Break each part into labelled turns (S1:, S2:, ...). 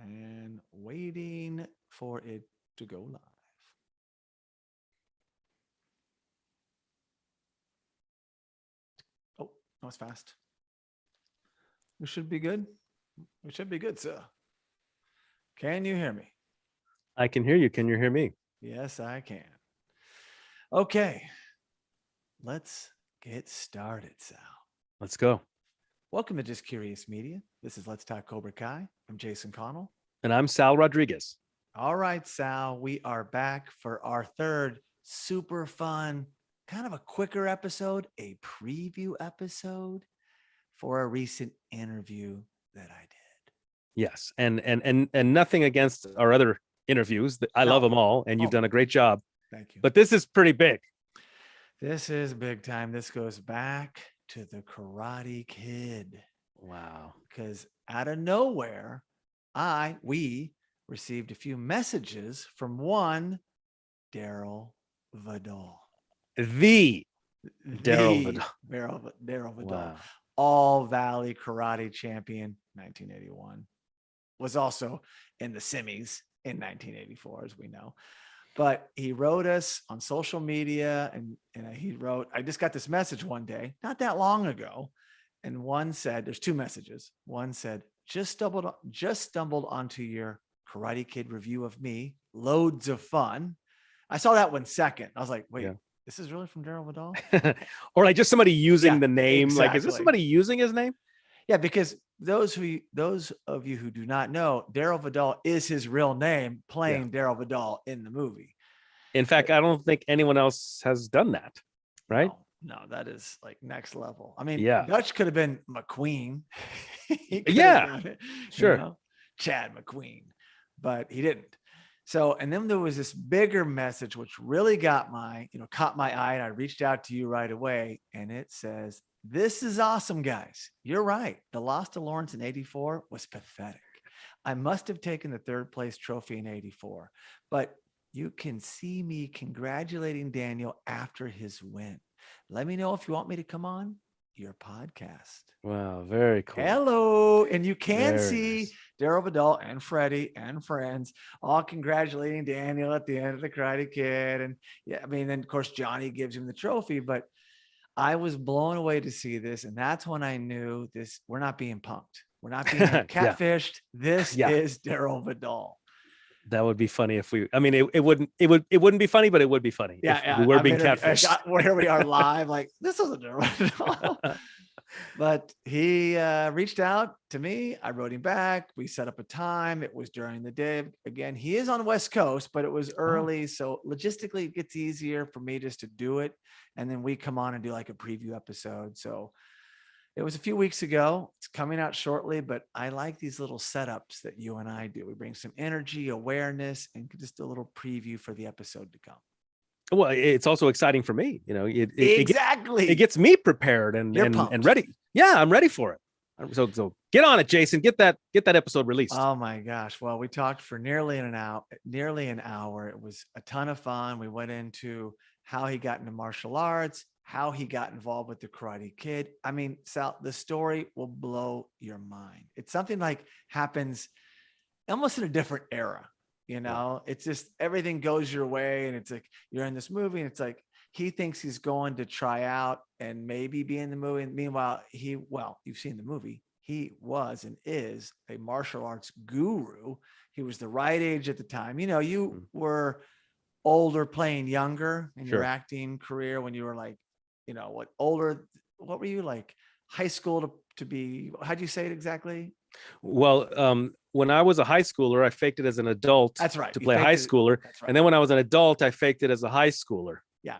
S1: and waiting for it to go live. Oh, that was fast. We should be good. We should be good, sir. Can you hear me?
S2: I can hear you. Can you hear me?
S1: Yes, I can. Okay. Let's get started, Sal.
S2: Let's go.
S1: Welcome to Just Curious Media. This is Let's Talk Cobrakai. I'm Jason Connell.
S2: And I'm Sal Rodriguez.
S1: All right, Sal, we are back for our third super fun, kind of a quicker episode, a preview episode for a recent interview that I did.
S2: Yes. And nothing against our other interviews. I love them all, and you've done a great job.
S1: Thank you.
S2: But this is pretty big.
S1: This is big time. This goes back to the Karate Kid.
S2: Wow.
S1: Because out of nowhere, we received a few messages from one Darryl Vidal.
S2: The Darryl Vidal.
S1: Darryl Vidal.
S2: Wow.
S1: All Valley Karate Champion, 1981. Was also in the semis in 1984, as we know. But he wrote us on social media, and he wrote, I just got this message one day, not that long ago. And one said, there's two messages. One said, just stumbled onto your Karate Kid review of me. Loads of fun. I saw that one second. I was like, wait, this is really from Darryl Vidal?
S2: Or like just somebody using the name.
S1: Exactly.
S2: Like, is this somebody using his name?
S1: Yeah, because those of you who do not know, Darryl Vidal is his real name, playing Darryl Vidal in the movie.
S2: In fact, I don't think anyone else has done that, right?
S1: No, that is like next level. I mean,
S2: Yeah.
S1: Dutch could have been McQueen.
S2: Sure.
S1: Chad McQueen, but he didn't. So, and then there was this bigger message, which really caught my eye, and I reached out to you right away, and it says, this is awesome, guys. You're right. The loss to Lawrence in 84 was pathetic. I must have taken the third place trophy in 84, but you can see me congratulating Daniel after his win. Let me know if you want me to come on your podcast.
S2: Wow, very cool.
S1: Hello. And you can see
S2: nice.
S1: Darryl Vidal and Freddie and friends all congratulating Daniel at the end of the Karate Kid. And then of course Johnny gives him the trophy, but I was blown away to see this. And that's when I knew we're not being punked. We're not being catfished. This is Darryl Vidal.
S2: That would be funny if it wouldn't be funny, but it would be funny.
S1: Yeah.
S2: We were being catfished.
S1: Here we are live. Like, this isn't Darryl Vidal. But he reached out to me. I wrote him back. We set up a time. It was during the day. Again, he is on West Coast, but it was early. So logistically, it gets easier for me just to do it. And then we come on and do like a preview episode. So it was a few weeks ago. It's coming out shortly, but I like these little setups that you and I do. We bring some energy, awareness, and just a little preview for the episode to come.
S2: Well, it's also exciting for me.
S1: Exactly.
S2: It gets me prepared and ready. Yeah, I'm ready for it. So get on it, Jason. Get that episode released.
S1: Oh my gosh. Well, we talked for nearly an hour. It was a ton of fun. We went into how he got into martial arts, how he got involved with the Karate Kid. I mean, Sal, the story will blow your mind. It's something like happens almost in a different era. It's just everything goes your way, and it's like you're in this movie, and it's like he thinks he's going to try out and maybe be in the movie. And meanwhile, you've seen the movie. He was and is a martial arts guru. He was the right age at the time. You were older playing younger in your acting career when you were like, older. What were you like? High school to be? How'd you say it exactly?
S2: Well, when I was a high schooler, I faked it as an adult.
S1: That's right.
S2: To play a high schooler. That's right. And then when I was an adult, I faked it as a high schooler.
S1: Yeah.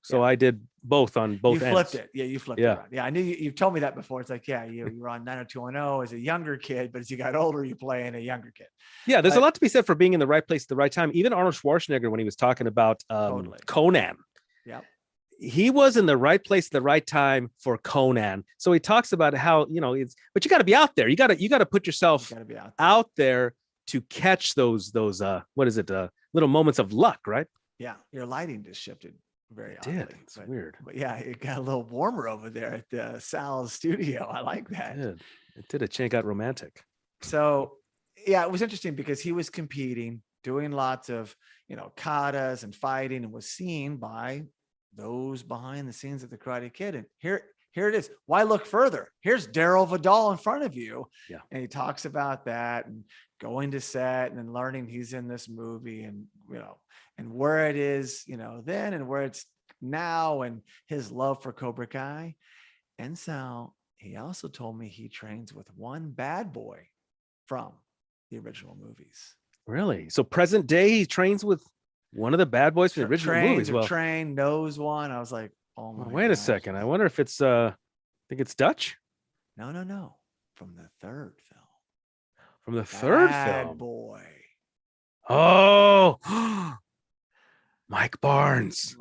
S2: So I did both on both ends.
S1: You flipped it. Yeah, you flipped it around. Yeah, I knew you've told me that before. It's like, you were on 90210 as a younger kid, but as you got older, you play in a younger kid.
S2: Yeah, there's a lot to be said for being in the right place at the right time. Even Arnold Schwarzenegger, when he was talking about Conan.
S1: Yeah.
S2: He was in the right place at the right time for Conan. So he talks about how, but you got to be out there. You got to put yourself out there to catch those little moments of luck, right?
S1: Yeah. Your lighting just shifted very oddly.
S2: It's weird.
S1: But yeah, it got a little warmer over there at the Sal's studio. I like that.
S2: It did. It got romantic.
S1: So yeah, it was interesting because he was competing, doing lots of, katas and fighting, and was seen by those behind the scenes at the Karate Kid. And here it is. Why look further? Here's Darryl Vidal in front of you.
S2: Yeah.
S1: And he talks about that and going to set and then learning he's in this movie, and, and where it is, then, and where it's now, and his love for Cobra Kai. And Sal, he also told me he trains with one bad boy from the original movies.
S2: Really? So present day, he trains with one of the bad boys from the original movies. Well,
S1: knows one. I was like, oh my.
S2: Wait a second. I wonder if it's I think it's Dutch.
S1: No. From the third film.
S2: From the third
S1: Bad
S2: film.
S1: boy.
S2: Oh, Mike Barnes.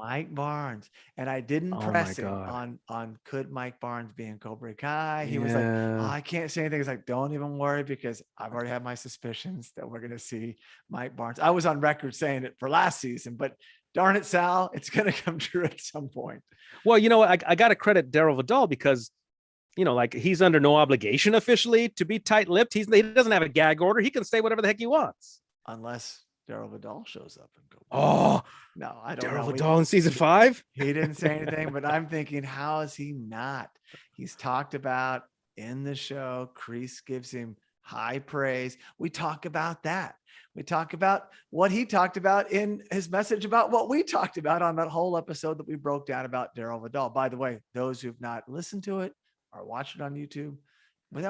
S1: And I didn't press him on could Mike Barnes be in Cobra Kai. He was like, I can't say anything. He's like, don't even worry, because I've already had my suspicions that we're going to see Mike Barnes. I was on record saying it for last season, but darn it, Sal, it's going to come true at some point.
S2: Well, I got to credit Darryl Vidal because, like he's under no obligation officially to be tight-lipped. He doesn't have a gag order. He can say whatever the heck he wants.
S1: Unless Darryl Vidal shows up and goes,
S2: oh
S1: no, I don't
S2: Darryl
S1: know.
S2: Vidal in season 5.
S1: He didn't say anything, but I'm thinking, how is he not? He's talked about in the show. Kreese gives him high praise. We talk about that. We talk about what he talked about in his message about what we talked about on that whole episode that we broke down about Darryl Vidal. By the way, those who've not listened to it or watched it on YouTube, was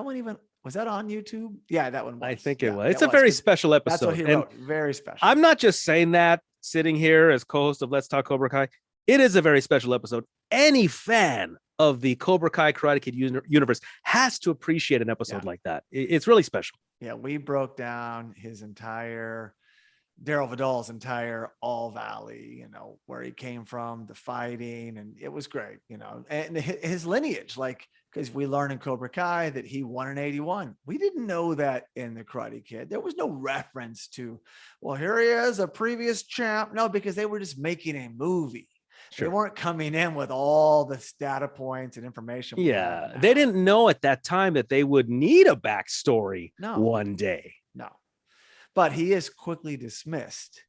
S1: that on YouTube? Yeah, that one was.
S2: I think it was. It's a very special episode.
S1: That's what he wrote. Very special.
S2: I'm not just saying that sitting here as co-host of Let's Talk Cobra Kai. It is a very special episode. Any fan of the Cobra Kai Karate Kid universe has to appreciate an episode like that. It's really special.
S1: Yeah, we broke down Darryl Vidal's entire All Valley, where he came from, the fighting, and it was great, and his lineage, because we learned in Cobra Kai that he won in 81. We didn't know that in the Karate Kid. There was no reference to, well, here he is, a previous champ. No, because they were just making a movie. Sure. They weren't coming in with all the data points and information.
S2: Yeah, they didn't know at that time that they would need a backstory one day.
S1: No. But he is quickly dismissed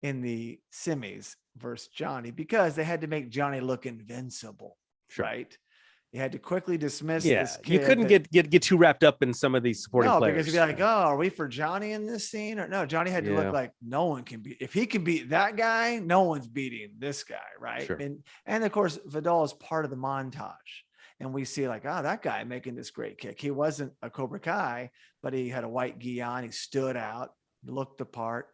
S1: in the semis versus Johnny because they had to make Johnny look invincible, right? You had to quickly dismiss this kid.
S2: You couldn't get too wrapped up in some of these supporting players.
S1: Because you'd be like, oh, are we for Johnny in this scene? Or no, Johnny had to look like no one can beat. If he can beat that guy, no one's beating this guy, right? Sure. And of course, Vidal is part of the montage. And we see that guy making this great kick. He wasn't a Cobra Kai, but he had a white gi on. He stood out, looked the part.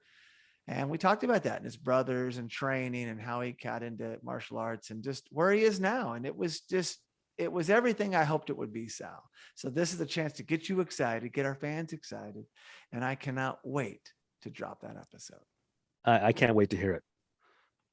S1: And we talked about that and his brothers and training and how he got into martial arts and just where he is now. And it was everything I hoped it would be, Sal. So this is a chance to get you excited, get our fans excited. And I cannot wait to drop that episode.
S2: I can't wait to hear it.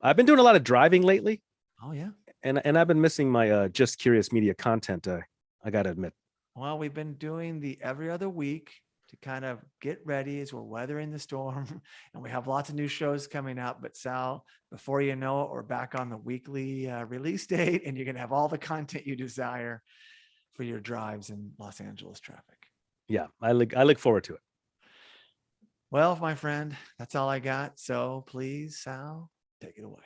S2: I've been doing a lot of driving lately.
S1: Oh, yeah.
S2: And I've been missing my Just Curious Media content. I got to admit.
S1: Well, we've been doing the every other week to kind of get ready as we're weathering the storm. And we have lots of new shows coming out. But Sal, before you know it, we're back on the weekly release date, and you're going to have all the content you desire for your drives in Los Angeles traffic.
S2: Yeah, I look forward to it.
S1: Well, my friend, that's all I got. So please, Sal, take it away.